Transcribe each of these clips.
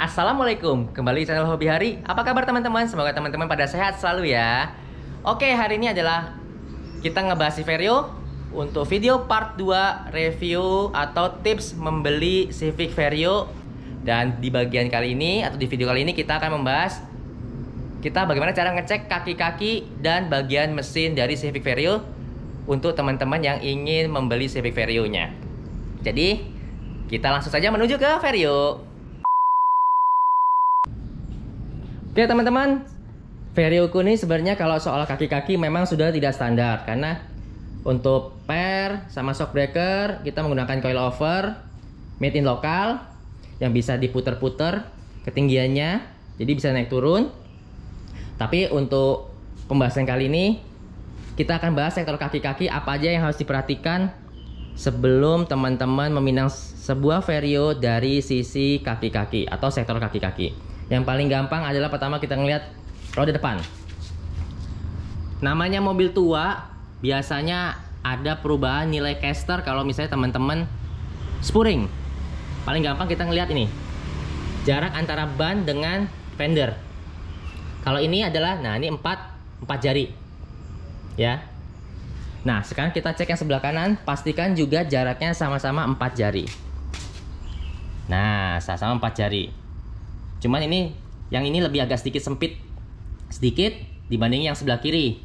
Assalamualaikum, kembali di channel Hobi Hari. Apa kabar teman-teman? Semoga teman-teman pada sehat selalu ya. Oke, hari ini adalah kita ngebahas si Vario untuk video part 2 review atau tips membeli Civic Vario. Dan di bagian kali ini atau di video kali ini kita akan membahas bagaimana cara ngecek kaki-kaki dan bagian mesin dari Civic Vario untuk teman-teman yang ingin membeli Civic Vario-nya. Jadi, kita langsung saja menuju ke Vario. Oke teman-teman, Varioku ini sebenarnya kalau soal kaki-kaki memang sudah tidak standar. Karena untuk per sama shock breaker kita menggunakan coil over made in lokal yang bisa diputer-puter ketinggiannya, jadi bisa naik turun. Tapi untuk pembahasan kali ini kita akan bahas sektor kaki-kaki apa aja yang harus diperhatikan sebelum teman-teman meminang sebuah Vario dari sisi kaki-kaki atau sektor kaki-kaki. Yang paling gampang adalah pertama kita ngelihat roda depan. Namanya mobil tua, biasanya ada perubahan nilai caster kalau misalnya teman-teman spuring. Paling gampang kita ngelihat ini, jarak antara ban dengan fender. Kalau ini adalah, nah ini 4 jari ya. Nah sekarang kita cek yang sebelah kanan, pastikan juga jaraknya sama-sama 4 jari. Nah sama-sama 4 jari. Cuman ini, yang ini lebih agak sedikit sempit sedikit dibanding yang sebelah kiri.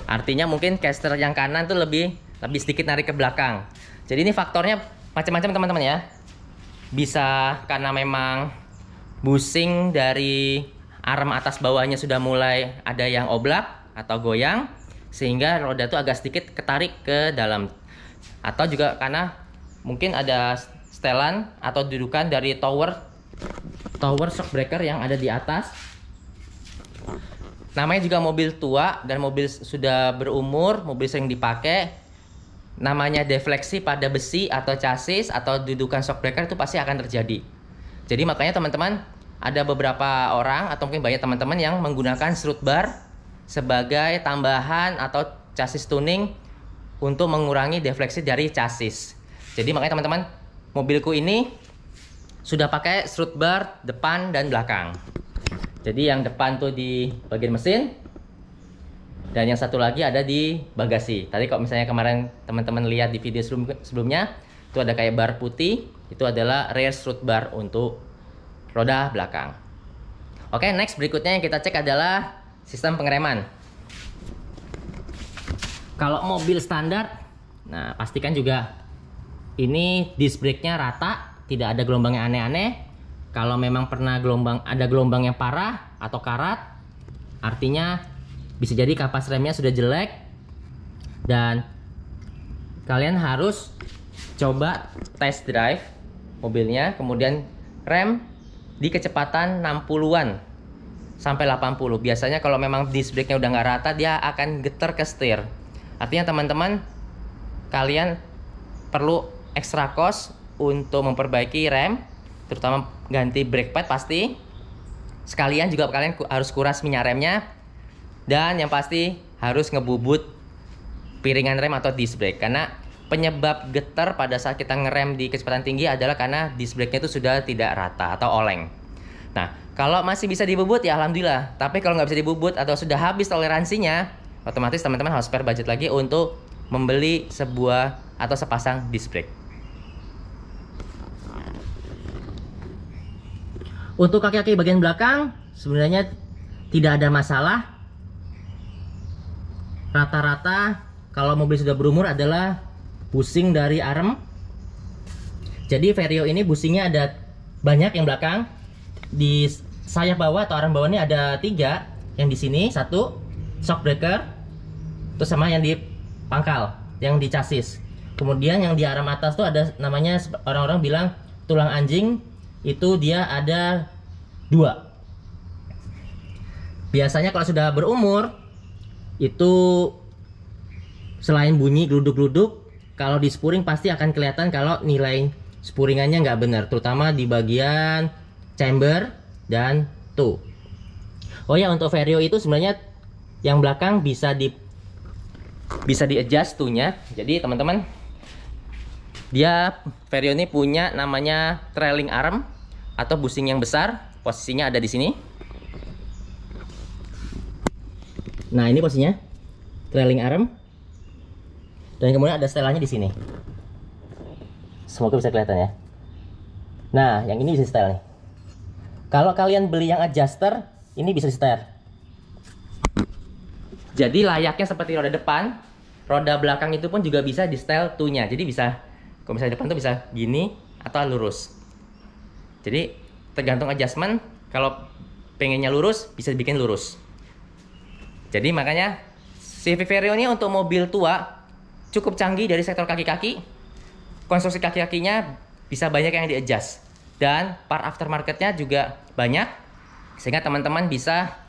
Artinya mungkin caster yang kanan tuh lebih sedikit narik ke belakang. Jadi ini faktornya macam-macam teman-teman ya. Bisa karena memang bushing dari arm atas bawahnya sudah mulai ada yang oblak atau goyang, sehingga roda tuh agak sedikit ketarik ke dalam. Atau juga karena mungkin ada setelan atau dudukan dari tower shock breaker yang ada di atas. Namanya juga mobil tua dan mobil sudah berumur, mobil sering dipakai. Namanya defleksi pada besi atau chassis atau dudukan shock breaker itu pasti akan terjadi. Jadi makanya teman-teman, ada beberapa orang atau mungkin banyak teman-teman yang menggunakan strut bar sebagai tambahan atau chassis tuning untuk mengurangi defleksi dari chassis. Jadi makanya teman-teman, mobilku ini sudah pakai strut bar depan dan belakang. Jadi yang depan tuh di bagian mesin, dan yang satu lagi ada di bagasi. Tadi kalau misalnya kemarin teman-teman lihat di video sebelumnya, itu ada kayak bar putih, itu adalah rear strut bar untuk roda belakang. Oke, next berikutnya yang kita cek adalah sistem pengereman. Kalau mobil standar, nah pastikan juga ini disc brake-nya rata, tidak ada gelombang yang aneh-aneh. Kalau memang pernah ada gelombang yang parah atau karat, artinya bisa jadi kapas remnya sudah jelek. Dan kalian harus coba test drive mobilnya, kemudian rem di kecepatan 60-an sampai 80. Biasanya kalau memang disc brake-nya udah nggak rata, dia akan getar ke setir. Artinya teman-teman, kalian perlu extra cost untuk memperbaiki rem, terutama ganti brake pad pasti. Sekalian juga kalian harus kuras minyak remnya, dan yang pasti harus ngebubut piringan rem atau disc brake, karena penyebab getar pada saat kita ngerem di kecepatan tinggi adalah karena disc brake-nya itu sudah tidak rata atau oleng. Nah, kalau masih bisa dibubut ya alhamdulillah. Tapi kalau nggak bisa dibubut atau sudah habis toleransinya, otomatis teman-teman harus spare budget lagi untuk membeli sebuah atau sepasang disc brake. Untuk kaki-kaki bagian belakang sebenarnya tidak ada masalah. Rata-rata kalau mobil sudah berumur adalah bushing dari arm. Jadi Vario ini bushingnya ada banyak yang belakang. Di sayap bawah atau arm bawah ini ada 3. Yang di sini 1 shock breaker, terus sama yang di pangkal, yang di chassis. Kemudian yang di arm atas tuh ada namanya, orang-orang bilang tulang anjing. Itu dia ada 2. Biasanya kalau sudah berumur itu selain bunyi gluduk-gluduk, kalau di spuring pasti akan kelihatan kalau nilai spuringannya nggak benar, terutama di bagian chamber dan toe. Oh ya, untuk Vario itu sebenarnya yang belakang bisa di adjust toe-nya. Jadi teman-teman, dia Vario ini punya namanya trailing arm. atau bushing yang besar, posisinya ada di sini. Nah, ini posisinya trailing arm. Dan kemudian ada setelannya di sini. Semoga bisa kelihatan ya. Nah, yang ini bisa setel nih. Kalau kalian beli yang adjuster, ini bisa setel. Jadi layaknya seperti roda depan, roda belakang itu pun juga bisa di setel tunya. Jadi bisa, kalau misalnya depan tuh bisa gini atau lurus. Jadi tergantung adjustment. Kalau pengennya lurus, bisa dibikin lurus. Jadi makanya Civic Vario ini untuk mobil tua cukup canggih dari sektor kaki-kaki. Konstruksi kaki-kakinya bisa banyak yang di-adjust. Dan part aftermarketnya juga banyak. Sehingga teman-teman bisa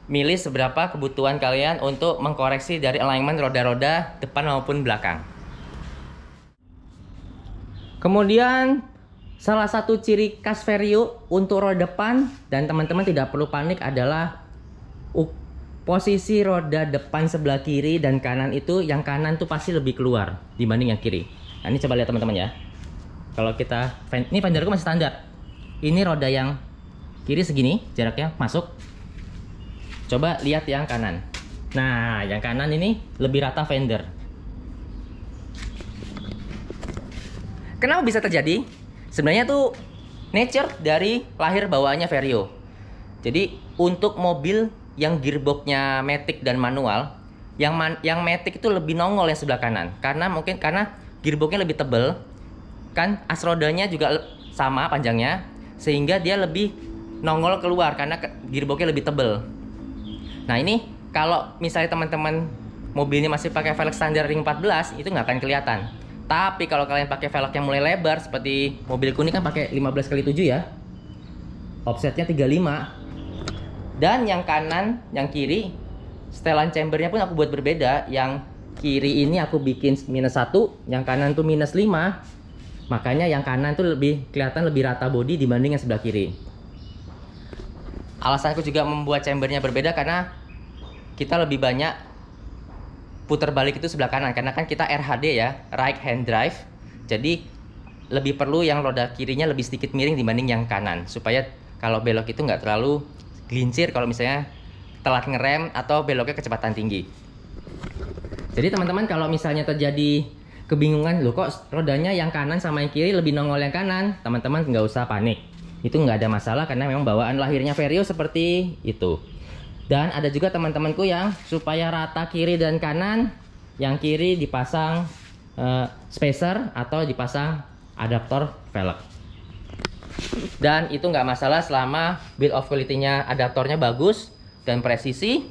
milih seberapa kebutuhan kalian untuk mengkoreksi dari alignment roda-roda depan maupun belakang. Kemudian salah satu ciri khas Vario untuk roda depan, dan teman-teman tidak perlu panik, adalah posisi roda depan sebelah kiri dan kanan itu, yang kanan tuh pasti lebih keluar dibanding yang kiri. Nah, ini coba lihat teman-teman ya. Kalau kita, ini fenderku masih standar. Ini roda yang kiri segini jaraknya masuk. Coba lihat yang kanan. Nah, yang kanan ini lebih rata fender. Kenapa bisa terjadi? Sebenarnya tuh nature dari lahir bawaannya Vario. Jadi untuk mobil yang gearboxnya matic dan manual, yang matic itu lebih nongol yang sebelah kanan, karena gearboxnya lebih tebel, kan as rodanya juga sama panjangnya, sehingga dia lebih nongol keluar karena gearboxnya lebih tebel. Nah, ini kalau misalnya teman-teman mobilnya masih pakai velg standar ring 14, itu nggak akan kelihatan. Tapi kalau kalian pakai velg yang mulai lebar seperti mobilku ini kan pakai 15x7 ya, offsetnya 35. Dan yang kanan, yang kiri, setelan chambernya pun aku buat berbeda. Yang kiri ini aku bikin -1, yang kanan tuh -5. Makanya yang kanan tuh kelihatan lebih rata body dibanding yang sebelah kiri. Alasanku juga membuat chambernya berbeda karena kita lebih banyak putar balik itu sebelah kanan. Karena kan kita RHD ya, right hand drive. Jadi lebih perlu yang roda kirinya lebih sedikit miring dibanding yang kanan, supaya kalau belok itu nggak terlalu gelincir kalau misalnya telat ngerem atau beloknya kecepatan tinggi. Jadi teman-teman, kalau misalnya terjadi kebingungan, loh kok rodanya yang kanan sama yang kiri lebih nongol yang kanan, teman-teman nggak usah panik. Itu nggak ada masalah karena memang bawaan lahirnya Vario seperti itu. Dan ada juga teman-temanku yang supaya rata kiri dan kanan, yang kiri dipasang spacer atau dipasang adaptor velg. Dan itu nggak masalah selama build of quality-nya adaptornya bagus dan presisi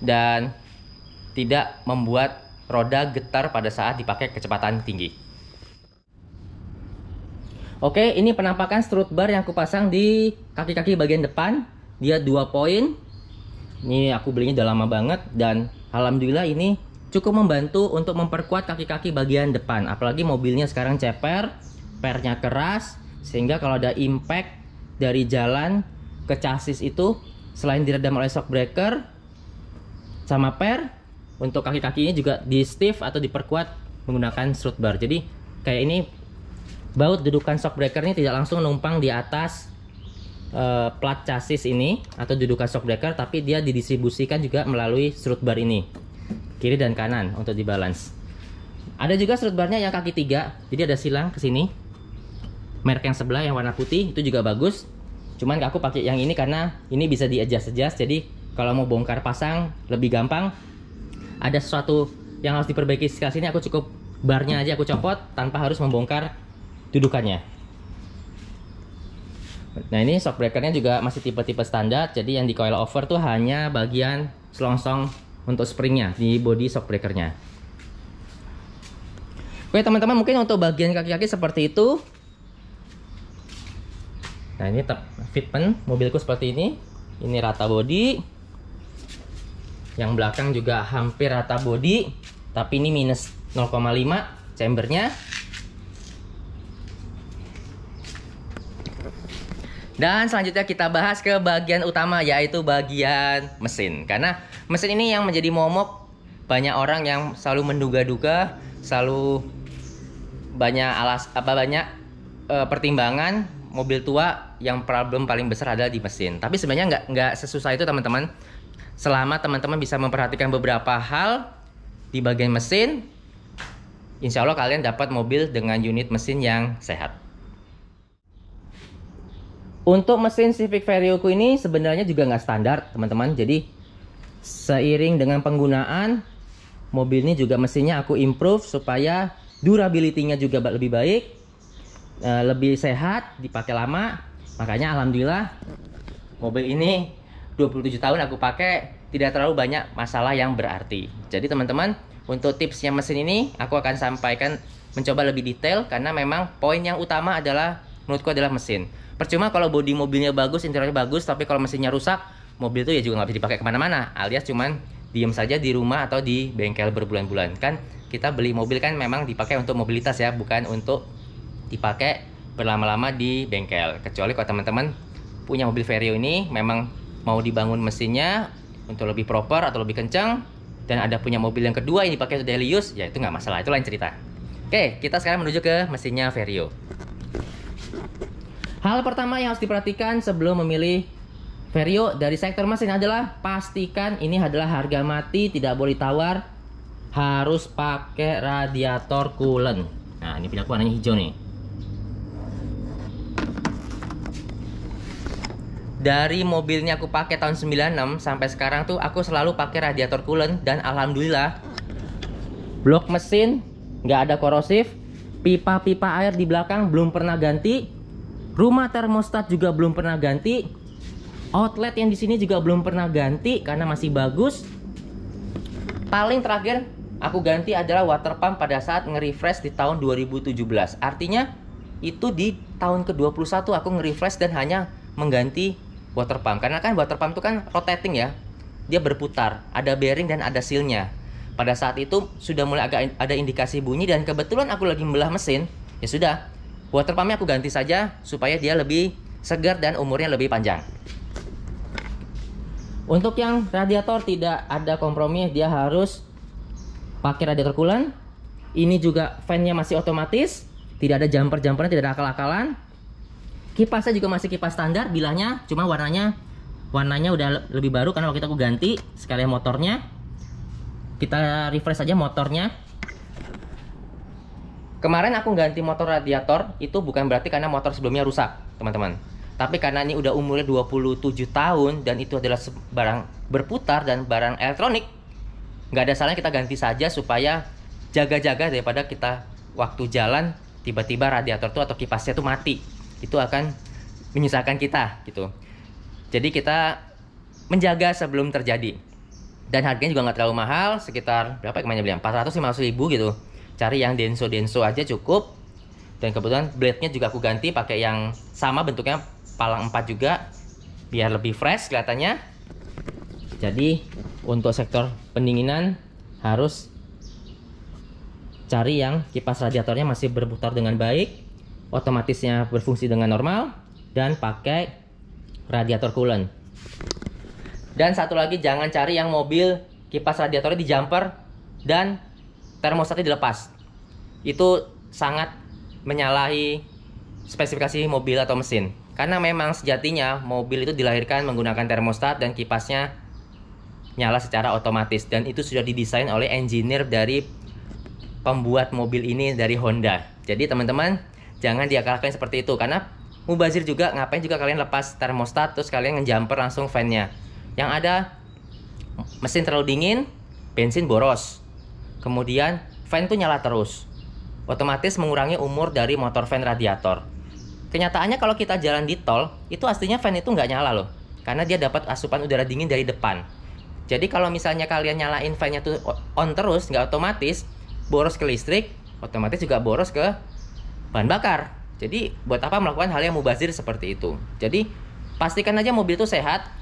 dan tidak membuat roda getar pada saat dipakai kecepatan tinggi. Oke, ini penampakan strut bar yang aku pasang di kaki-kaki bagian depan. Dia 2 poin. Ini aku belinya udah lama banget dan alhamdulillah ini cukup membantu untuk memperkuat kaki-kaki bagian depan. Apalagi mobilnya sekarang ceper, pernya keras, sehingga kalau ada impact dari jalan ke chassis itu, selain diredam oleh shock breaker sama per, untuk kaki-kakinya juga di stiff atau diperkuat menggunakan strut bar. Jadi kayak ini, baut dudukan shock breaker ini tidak langsung numpang di atas plat chassis ini atau dudukan shock breaker, tapi dia didistribusikan juga melalui strut bar ini, kiri dan kanan untuk dibalance. Ada juga strut barnya yang kaki 3, jadi ada silang ke sini. Merek yang sebelah yang warna putih itu juga bagus. Cuman aku pakai yang ini karena ini bisa di-adjust. Jadi kalau mau bongkar pasang lebih gampang. Ada sesuatu yang harus diperbaiki sebelah sini, aku cukup barnya aja aku copot tanpa harus membongkar dudukannya. Nah, ini shock breakernya juga masih tipe-tipe standar. Jadi yang di coil over tuh hanya bagian selongsong untuk springnya di body shock breakernya. Oke teman-teman, mungkin untuk bagian kaki-kaki seperti itu. Nah, ini fitment mobilku seperti ini. Ini rata body. Yang belakang juga hampir rata body, tapi ini minus 0,5 chambernya. Dan selanjutnya kita bahas ke bagian utama, yaitu bagian mesin. Karena mesin ini yang menjadi momok banyak orang yang selalu menduga-duga, selalu banyak pertimbangan mobil tua yang problem paling besar adalah di mesin. Tapi sebenarnya nggak sesusah itu teman-teman. Selama teman-teman bisa memperhatikan beberapa hal di bagian mesin, insya Allah kalian dapat mobil dengan unit mesin yang sehat. Untuk mesin Civic Varioku ini sebenarnya juga nggak standar teman-teman. Jadi seiring dengan penggunaan, mobil ini juga mesinnya aku improve supaya durability-nya juga lebih baik, lebih sehat, dipakai lama. Makanya alhamdulillah mobil ini 27 tahun aku pakai, tidak terlalu banyak masalah yang berarti. Jadi teman-teman, untuk tipsnya mesin ini aku akan sampaikan mencoba lebih detail, karena memang poin yang utama adalah menurutku adalah mesin. Percuma kalau bodi mobilnya bagus, interiornya bagus, tapi kalau mesinnya rusak, mobil itu ya juga nggak bisa dipakai kemana-mana, alias cuman diem saja di rumah atau di bengkel berbulan-bulan. Kan kita beli mobil kan memang dipakai untuk mobilitas ya, bukan untuk dipakai berlama-lama di bengkel. Kecuali kalau teman-teman punya mobil Vario ini memang mau dibangun mesinnya untuk lebih proper atau lebih kencang, dan ada punya mobil yang kedua yang dipakai untuk daily use, ya itu nggak masalah, itu lain cerita. Oke, kita sekarang menuju ke mesinnya Vario. Hal pertama yang harus diperhatikan sebelum memilih Vario dari sektor mesin adalah pastikan ini adalah harga mati, tidak boleh tawar, harus pakai radiator coolant. Nah, ini punya aku warnanya hijau nih. Dari mobilnya aku pakai tahun 96 sampai sekarang tuh aku selalu pakai radiator coolant, dan alhamdulillah blok mesin nggak ada korosif, pipa-pipa air di belakang belum pernah ganti, rumah termostat juga belum pernah ganti, outlet yang di sini juga belum pernah ganti karena masih bagus. Paling terakhir aku ganti adalah water pump pada saat nge-refresh di tahun 2017. Artinya itu di tahun ke-21 aku nge-refresh dan hanya mengganti water pump. Karena kan water pump itu kan rotating ya, dia berputar, ada bearing dan ada sealnya. Pada saat itu sudah mulai agak ada indikasi bunyi, dan kebetulan aku lagi membelah mesin, ya sudah, water pumpnya aku ganti saja supaya dia lebih segar dan umurnya lebih panjang. Untuk yang radiator tidak ada kompromi, dia harus pakai radiator coolant. Ini juga fan-nya masih otomatis, tidak ada jumper-jumpernya, tidak ada akal-akalan. Kipasnya juga masih kipas standar, bilahnya cuma warnanya udah lebih baru karena waktu itu aku ganti sekalian motornya. Kita refresh saja motornya. Kemarin aku ganti motor radiator itu bukan berarti karena motor sebelumnya rusak, teman-teman. Tapi karena ini udah umurnya 27 tahun dan itu adalah barang berputar dan barang elektronik, nggak ada salahnya kita ganti saja supaya jaga-jaga daripada kita waktu jalan tiba-tiba radiator tuh atau kipasnya tuh mati. Itu akan menyusahkan kita gitu. Jadi kita menjaga sebelum terjadi. Dan harganya juga nggak terlalu mahal, sekitar berapa kemarin beli? 400-500 ribu gitu. Cari yang denso aja cukup. Dan kebetulan blade-nya juga aku ganti pakai yang sama bentuknya, palang 4 juga, biar lebih fresh kelihatannya. Jadi untuk sektor pendinginan harus cari yang kipas radiatornya masih berputar dengan baik, otomatisnya berfungsi dengan normal, dan pakai radiator coolant. Dan satu lagi, jangan cari yang mobil kipas radiatornya di jumper dan termostatnya dilepas. Itu sangat menyalahi spesifikasi mobil atau mesin. Karena memang sejatinya mobil itu dilahirkan menggunakan termostat dan kipasnya nyala secara otomatis. Dan itu sudah didesain oleh engineer dari pembuat mobil ini, dari Honda. Jadi teman-teman, jangan diakalkan seperti itu. Karena mubazir juga, ngapain juga kalian lepas termostat terus kalian ngejumper langsung fan-nya. Yang ada mesin terlalu dingin, bensin boros, kemudian fan tuh nyala terus, otomatis mengurangi umur dari motor fan radiator. Kenyataannya kalau kita jalan di tol, itu aslinya fan itu nggak nyala loh, karena dia dapat asupan udara dingin dari depan. Jadi kalau misalnya kalian nyalain fan-nya tuh on terus, nggak otomatis, boros ke listrik, otomatis juga boros ke bahan bakar. Jadi buat apa melakukan hal yang mubazir seperti itu? Jadi pastikan aja mobil itu sehat.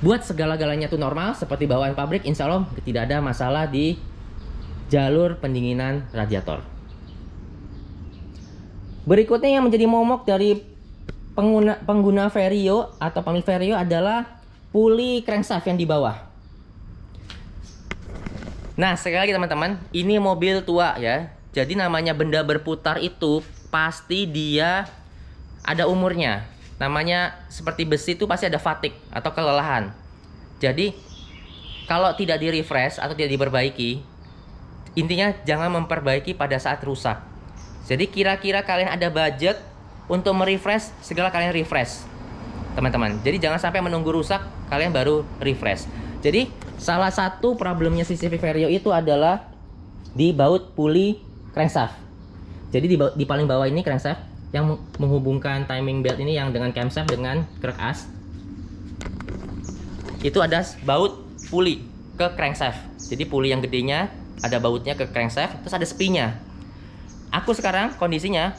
Buat segala-galanya tuh normal seperti bawaan pabrik, insya Allah tidak ada masalah di jalur pendinginan radiator. Berikutnya yang menjadi momok dari pengguna Vario atau pemilik Vario adalah puli crankshaft yang di bawah. Nah, sekali lagi teman-teman, ini mobil tua ya. Jadi namanya benda berputar itu pasti dia ada umurnya. Namanya seperti besi itu pasti ada fatigue atau kelelahan. Jadi kalau tidak di refresh atau tidak diperbaiki, intinya jangan memperbaiki pada saat rusak. Jadi kira-kira kalian ada budget untuk merefresh, segala kalian refresh, teman-teman. Jadi jangan sampai menunggu rusak kalian baru refresh. Jadi salah satu problemnya CCV Vario itu adalah di baut puli crankshaft. Jadi di paling bawah ini crankshaft yang menghubungkan timing belt ini yang dengan camshaft dengan krek as. Itu ada baut puli ke crankshaft. Jadi puli yang gedenya ada bautnya ke crankshaft, terus ada spee-nya. Aku sekarang kondisinya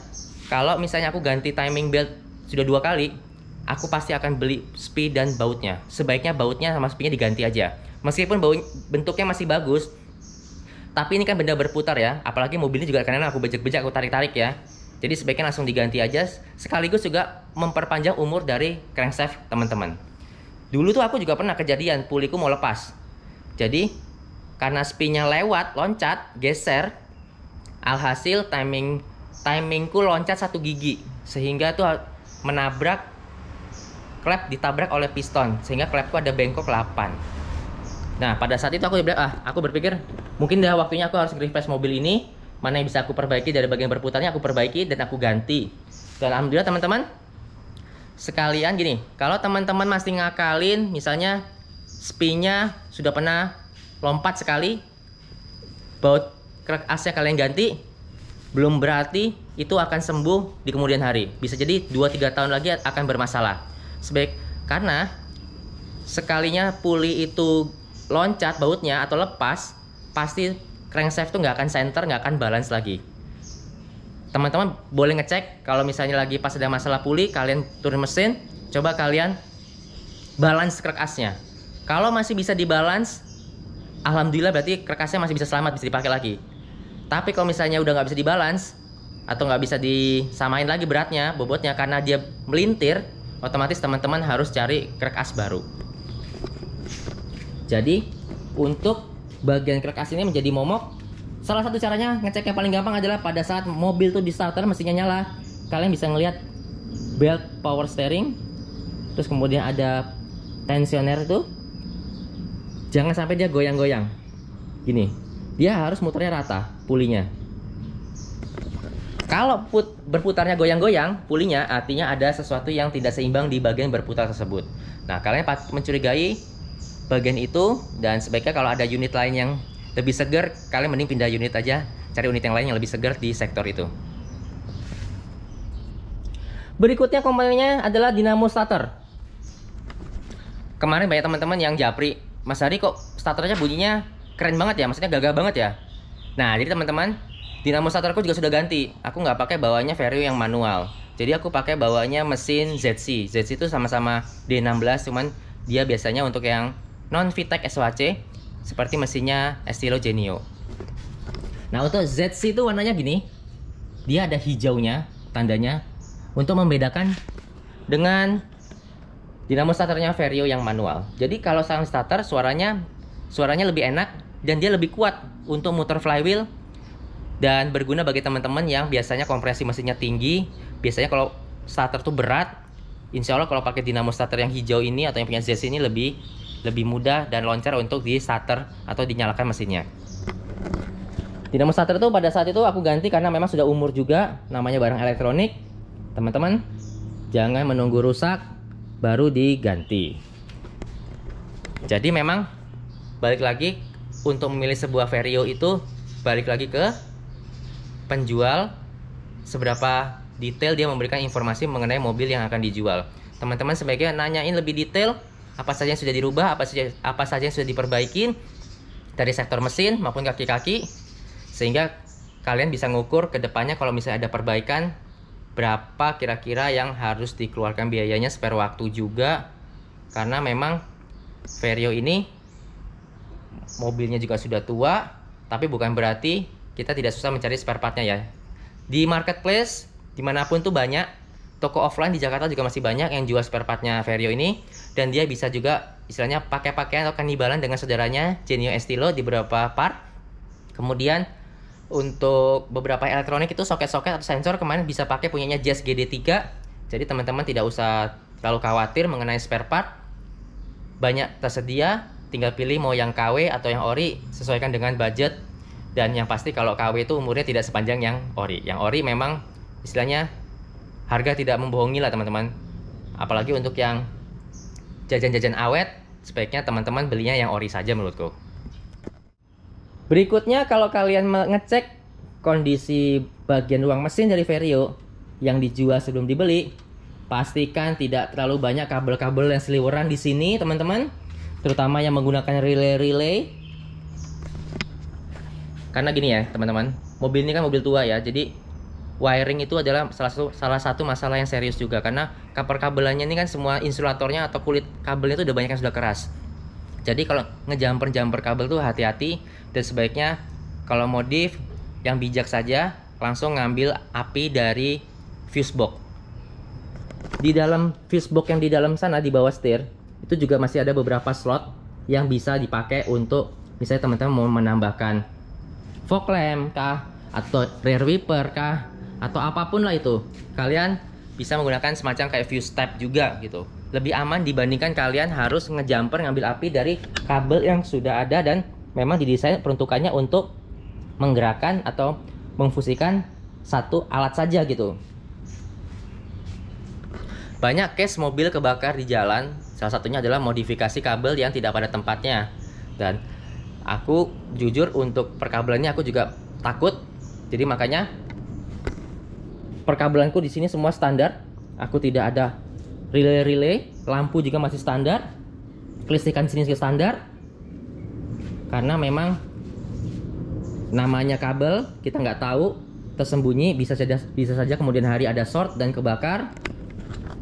kalau misalnya aku ganti timing belt sudah 2 kali, aku pasti akan beli spee dan bautnya. Sebaiknya bautnya sama spee-nya diganti aja. Meskipun bentuknya masih bagus, tapi ini kan benda berputar ya. Apalagi mobilnya juga kadang-kadang aku bejek-bejek, aku tarik-tarik ya. Jadi sebaiknya langsung diganti aja, sekaligus juga memperpanjang umur dari crankshaft teman-teman. Dulu tuh aku juga pernah kejadian puliku mau lepas. Jadi karena spee-nya lewat, loncat, geser, alhasil timingku loncat 1 gigi, sehingga tuh menabrak klep, ditabrak oleh piston, sehingga klepku ada bengkok 8. Nah pada saat itu aku berpikir mungkin dah waktunya aku harus refresh mobil ini. Mana yang bisa aku perbaiki dari bagian berputarnya aku perbaiki dan aku ganti. Dan alhamdulillah teman-teman sekalian gini, kalau teman-teman masih ngakalin misalnya spee-nya sudah pernah lompat sekali, baut krek asnya kalian ganti, belum berarti itu akan sembuh di kemudian hari. Bisa jadi 2-3 tahun lagi akan bermasalah. Karena sekalinya puli itu loncat bautnya atau lepas, pasti crankshaft itu nggak akan center, nggak akan balance lagi. Teman-teman boleh ngecek kalau misalnya lagi pas ada masalah puli, kalian turun mesin, coba kalian balance krek asnya. Kalau masih bisa dibalance, alhamdulillah berarti krek asnya masih bisa selamat, bisa dipakai lagi. Tapi kalau misalnya udah nggak bisa dibalance atau nggak bisa disamain lagi beratnya, bobotnya karena dia melintir, otomatis teman-teman harus cari krek as baru. Jadi untuk bagian krek as ini menjadi momok, salah satu caranya ngecek yang paling gampang adalah pada saat mobil tuh di starter mesinnya nyala, kalian bisa ngelihat belt power steering, terus kemudian ada tensioner itu, jangan sampai dia goyang-goyang gini, dia harus muternya rata pulinya. Kalau berputarnya goyang-goyang pulinya, artinya ada sesuatu yang tidak seimbang di bagian berputar tersebut. Nah kalian mencurigai bagian itu, dan sebaiknya kalau ada unit lain yang lebih segar, kalian mending pindah unit aja, cari unit yang lain yang lebih segar di sektor itu. Berikutnya komponennya adalah dinamo starter. Kemarin banyak teman-teman yang japri, Mas Hari kok starternya bunyinya keren banget ya, maksudnya gagah banget ya. Nah jadi teman-teman, dinamo starterku juga sudah ganti. Aku nggak pakai bawahnya Vario yang manual, jadi aku pakai bawahnya mesin ZC. ZC itu sama-sama D16, cuman dia biasanya untuk yang non VTEC SWC seperti mesinnya Estilo Genio. Nah untuk ZC itu warnanya gini, dia ada hijaunya tandanya untuk membedakan dengan dinamo starternya Vario yang manual. Jadi kalau sound starter suaranya lebih enak dan dia lebih kuat untuk muter flywheel, dan berguna bagi teman-teman yang biasanya kompresi mesinnya tinggi. Biasanya kalau starter tuh berat, insya Allah kalau pakai dinamo starter yang hijau ini atau yang punya ZC ini lebih mudah dan loncat untuk di starter atau dinyalakan mesinnya. Dinamo starter itu pada saat itu aku ganti karena memang sudah umur juga, namanya barang elektronik. Teman-teman jangan menunggu rusak baru diganti. Jadi memang balik lagi untuk memilih sebuah Vario itu balik lagi ke penjual, seberapa detail dia memberikan informasi mengenai mobil yang akan dijual. Teman-teman sebaiknya nanyain lebih detail apa saja yang sudah dirubah, apa saja yang sudah diperbaikin dari sektor mesin maupun kaki-kaki, sehingga kalian bisa ngukur ke depannya kalau misalnya ada perbaikan, berapa kira-kira yang harus dikeluarkan biayanya, spare waktu juga. Karena memang Vario ini mobilnya juga sudah tua, tapi bukan berarti kita tidak susah mencari spare partnya ya. Di marketplace dimanapun tuh banyak, toko offline di Jakarta juga masih banyak yang jual spare partnya Vario ini, dan dia bisa juga istilahnya pakai pakaian atau kanibalan dengan saudaranya Genio Estilo di beberapa part. Kemudian untuk beberapa elektronik itu soket-soket atau sensor kemarin bisa pakai punyanya Jazz GD3, Jadi teman-teman tidak usah terlalu khawatir mengenai spare part. Banyak tersedia, tinggal pilih mau yang KW atau yang ori, sesuaikan dengan budget. Dan yang pasti kalau KW itu umurnya tidak sepanjang yang ori. Yang ori memang istilahnya harga tidak membohongi lah teman-teman. Apalagi untuk yang jajan-jajan awet, sebaiknya teman-teman belinya yang ori saja menurutku. Berikutnya kalau kalian ngecek kondisi bagian ruang mesin dari Vario yang dijual sebelum dibeli, pastikan tidak terlalu banyak kabel-kabel yang seliweran di sini teman-teman, terutama yang menggunakan relay. Karena gini ya teman-teman, mobil ini kan mobil tua ya, jadi wiring itu adalah salah satu masalah yang serius juga, karena kabel-kabelannya ini kan semua insulatornya atau kulit kabelnya itu udah banyak yang sudah keras. Jadi kalau ngejumper kabel tuh hati-hati, dan sebaiknya kalau modif yang bijak saja langsung ngambil api dari fuse box. Di dalam fuse box yang di dalam sana di bawah setir itu juga masih ada beberapa slot yang bisa dipakai untuk misalnya teman-teman mau menambahkan fog lamp kah, atau rear wiper kah, atau apapun lah itu. Kalian bisa menggunakan semacam kayak fuse tab juga gitu. Lebih aman dibandingkan kalian harus ngejumper ngambil api dari kabel yang sudah ada dan memang didesain peruntukannya untuk menggerakkan atau memfusikan satu alat saja gitu. Banyak case mobil kebakar di jalan, salah satunya adalah modifikasi kabel yang tidak pada tempatnya. Dan aku jujur untuk perkabelannya aku juga takut. Jadi makanya perkabelanku di sini semua standar. Aku tidak ada relay, lampu juga masih standar. Kelistrikan sini standar. Karena memang namanya kabel kita nggak tahu, tersembunyi, bisa saja kemudian hari ada short dan kebakar.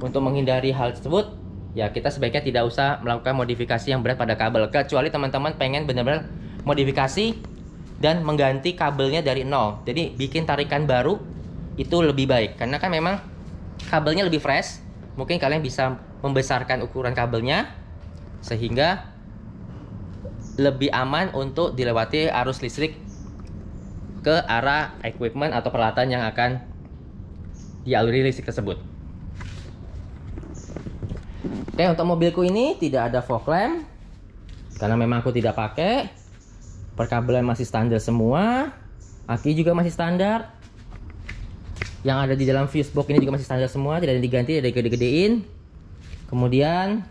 Untuk menghindari hal tersebut, ya kita sebaiknya tidak usah melakukan modifikasi yang berat pada kabel, kecuali teman-teman pengen benar-benar modifikasi dan mengganti kabelnya dari nol. Jadi bikin tarikan baru itu lebih baik, karena kan memang kabelnya lebih fresh. Mungkin kalian bisa membesarkan ukuran kabelnya sehingga lebih aman untuk dilewati arus listrik ke arah equipment atau peralatan yang akan dialiri listrik tersebut. Oke, untuk mobilku ini tidak ada fog lamp karena memang aku tidak pakai. Perkabelan masih standar semua, aki juga masih standar. Yang ada di dalam fuse box ini juga masih standar semua, tidak ada diganti, tidak gede-gedein. Kemudian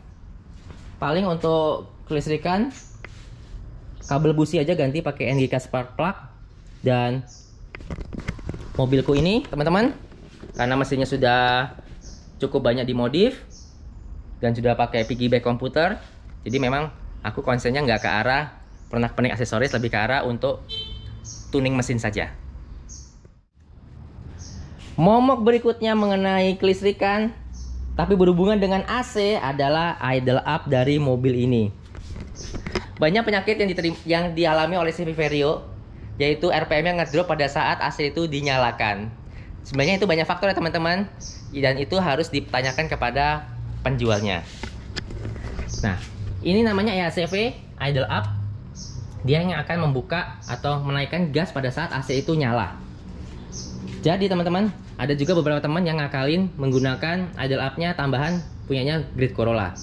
paling untuk kelistrikan, kabel busi aja ganti pakai NGK spark plug. Dan mobilku ini teman-teman, karena mesinnya sudah cukup banyak dimodif dan sudah pakai piggyback komputer, jadi memang aku konsennya nggak ke arah pernak-pernik aksesoris, lebih ke arah untuk tuning mesin saja. Momok berikutnya mengenai kelistrikan tapi berhubungan dengan AC adalah idle up dari mobil ini. Banyak penyakit yang dialami oleh CV Vario, yaitu RPM-nya ngedrop pada saat AC itu dinyalakan. Sebenarnya itu banyak faktor ya teman-teman, dan itu harus ditanyakan kepada penjualnya. Nah, ini namanya EACV idle up. Dia yang akan membuka atau menaikkan gas pada saat AC itu nyala. Jadi teman-teman, ada juga beberapa teman yang ngakalin menggunakan idle up-nya tambahan punyanya Grid Corolla.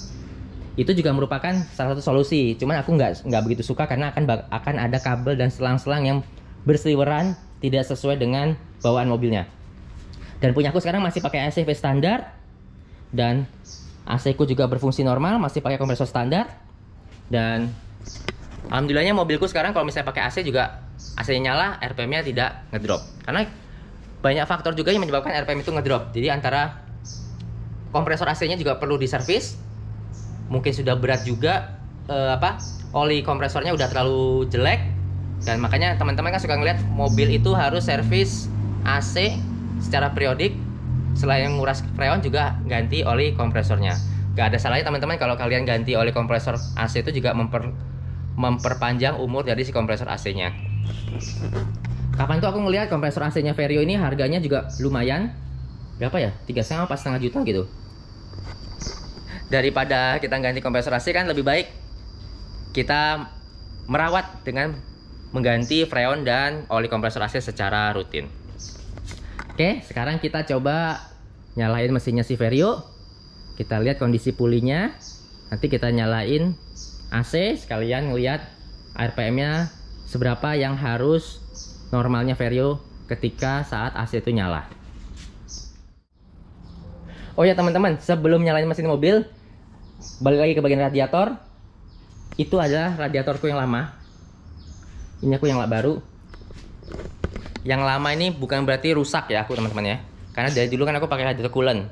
Itu juga merupakan salah satu solusi. Cuman aku nggak begitu suka karena akan ada kabel dan selang-selang yang berseliweran tidak sesuai dengan bawaan mobilnya. Dan punyaku sekarang masih pakai EACV standar dan AC ku juga berfungsi normal, masih pakai kompresor standar. Dan alhamdulillahnya mobilku sekarang kalau misalnya pakai AC juga AC-nya nyala, RPM-nya tidak ngedrop. Karena banyak faktor juga yang menyebabkan RPM itu ngedrop. Jadi antara kompresor AC-nya juga perlu diservis. Mungkin sudah berat juga oli kompresornya udah terlalu jelek. Dan makanya teman-teman kan suka ngeliat mobil itu harus servis AC secara periodik. Selain nguras freon juga ganti oli kompresornya. Gak ada salahnya teman-teman kalau kalian ganti oli kompresor AC itu juga memperpanjang umur dari si kompresor AC-nya. Kapan tuh aku ngelihat kompresor AC-nya Vario ini harganya juga lumayan. Berapa ya? 3,5 apa 1,5 juta gitu. Daripada kita ganti kompresor AC kan lebih baik kita merawat dengan mengganti freon dan oli kompresor AC secara rutin. Oke, sekarang kita coba nyalain mesinnya si Vario. Kita lihat kondisi pulinya. Nanti kita nyalain AC sekalian ngeliat RPM-nya seberapa yang harus normalnya Vario ketika saat AC itu nyala. Oh ya teman-teman, sebelum nyalain mesin mobil, balik lagi ke bagian radiator. Itu adalah radiatorku yang lama. Ini aku yang baru. Yang lama ini bukan berarti rusak ya aku teman-teman ya. Karena dari dulu kan aku pakai radiator coolant.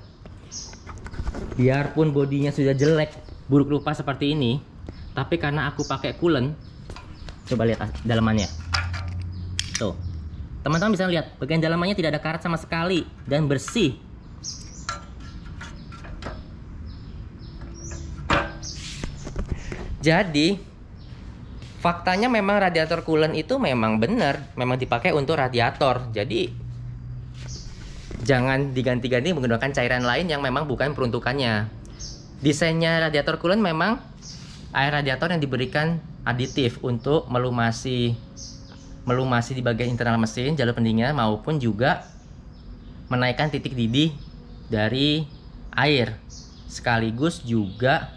Biarpun bodinya sudah jelek, buruk rupa seperti ini, tapi karena aku pakai coolant, coba lihat dalamannya. Tuh, teman-teman bisa lihat bagian dalamannya tidak ada karat sama sekali dan bersih. Jadi faktanya memang radiator coolant itu memang benar, memang dipakai untuk radiator. Jadi jangan diganti-ganti menggunakan cairan lain yang memang bukan peruntukannya. Desainnya radiator coolant memang air radiator yang diberikan aditif untuk melumasi di bagian internal mesin, jalur pendinginnya, maupun juga menaikkan titik didih dari air. Sekaligus juga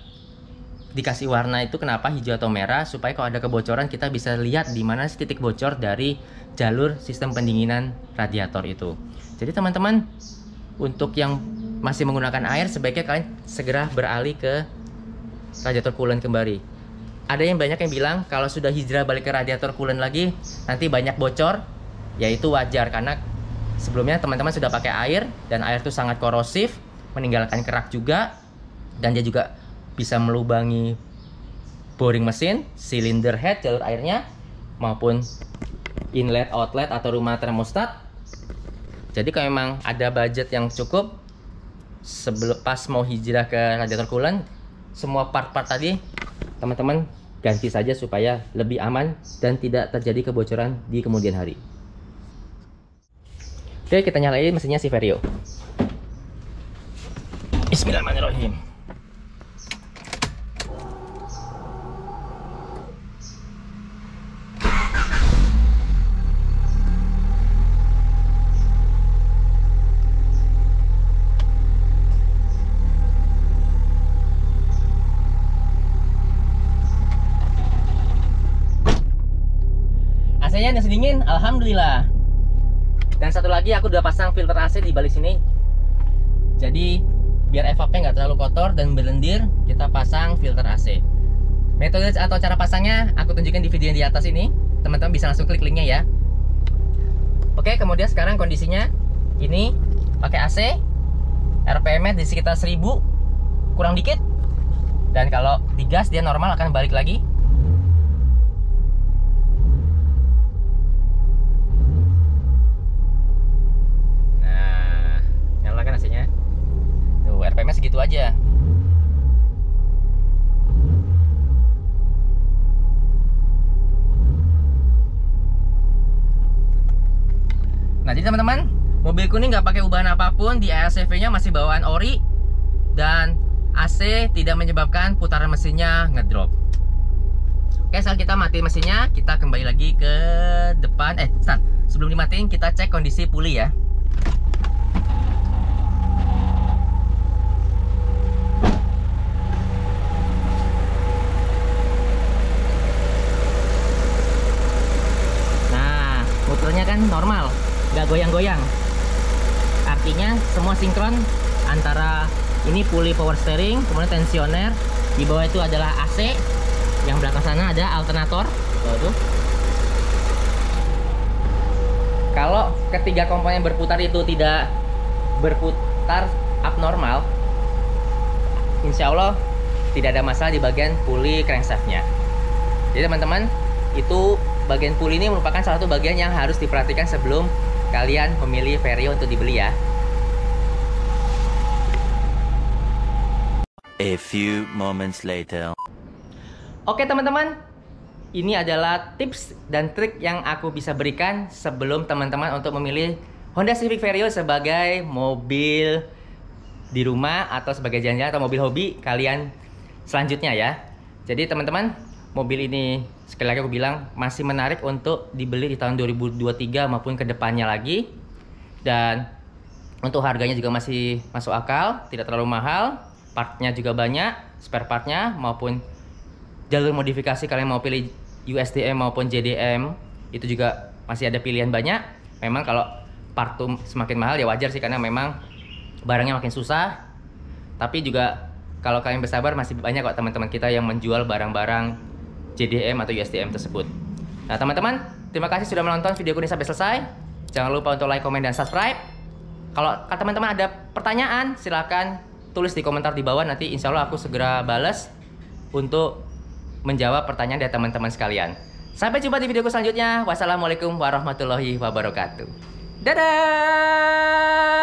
dikasih warna itu kenapa hijau atau merah, supaya kalau ada kebocoran kita bisa lihat di mana sih titik bocor dari jalur sistem pendinginan radiator itu. Jadi teman-teman, untuk yang masih menggunakan air, sebaiknya kalian segera beralih ke radiator coolant kembali. Ada yang banyak yang bilang kalau sudah hijrah balik ke radiator coolant lagi nanti banyak bocor. Ya itu wajar, karena sebelumnya teman-teman sudah pakai air dan air itu sangat korosif, meninggalkan kerak juga, dan dia juga bisa melubangi boring mesin, silinder head jalur airnya, maupun inlet outlet atau rumah termostat. Jadi kalau memang ada budget yang cukup, pas mau hijrah ke radiator coolant, semua part-part tadi teman-teman ganti saja supaya lebih aman dan tidak terjadi kebocoran di kemudian hari. Oke, kita nyalain mesinnya si Vario. Bismillahirrahmanirrahim. AC-nya udah sedingin, alhamdulillah. Dan satu lagi aku udah pasang filter AC di balik sini. Jadi biar evapnya nggak terlalu kotor dan berlendir, kita pasang filter AC. Metode atau cara pasangnya aku tunjukkan di video yang di atas ini. Teman-teman bisa langsung klik linknya ya. Oke, kemudian sekarang kondisinya ini pakai AC, RPM-nya di sekitar 1000 kurang dikit. Dan kalau digas dia normal akan balik lagi. RPM-nya segitu aja. Nah, jadi teman-teman, mobilku ini nggak pakai ubahan apapun, di ALCV-nya masih bawaan ori, dan AC tidak menyebabkan putaran mesinnya ngedrop. Oke, sekarang kita matiin mesinnya, kita kembali lagi ke depan. Start. Sebelum dimatiin, kita cek kondisi puli ya. Muternya kan normal, nggak goyang-goyang. Artinya semua sinkron antara ini puli power steering, kemudian tensioner, di bawah itu adalah AC, yang belakang sana ada alternator. Tuh. Kalau ketiga komponen berputar itu tidak berputar abnormal, insya Allah tidak ada masalah di bagian puli crankshaftnya. Jadi teman-teman, itu bagian puli ini merupakan salah satu bagian yang harus diperhatikan sebelum kalian memilih Vario untuk dibeli ya. A few moments later. Oke teman-teman, ini adalah tips dan trik yang aku bisa berikan sebelum teman-teman untuk memilih Honda Civic Vario sebagai mobil di rumah atau sebagai jalan-jalan atau mobil hobi kalian selanjutnya ya. Jadi teman-teman, mobil ini sekali lagi aku bilang masih menarik untuk dibeli di tahun 2023 maupun kedepannya lagi. Dan Untuk harganya juga masih masuk akal, tidak terlalu mahal. Partnya juga banyak, spare partnya maupun jalur modifikasi kalian mau pilih USDM maupun JDM itu juga masih ada pilihan banyak. Memang kalau part tuh semakin mahal ya wajar sih, karena memang barangnya makin susah. Tapi juga kalau kalian bersabar masih banyak kok teman-teman kita yang menjual barang-barang JDM atau USDM tersebut. Nah teman-teman, terima kasih sudah menonton video ini sampai selesai. Jangan lupa untuk like, komen, dan subscribe. Kalau teman-teman ada pertanyaan, silahkan tulis di komentar di bawah. Nanti insya Allah aku segera balas untuk menjawab pertanyaan dari teman-teman sekalian. Sampai jumpa di videoku selanjutnya. Wassalamualaikum warahmatullahi wabarakatuh. Dadah!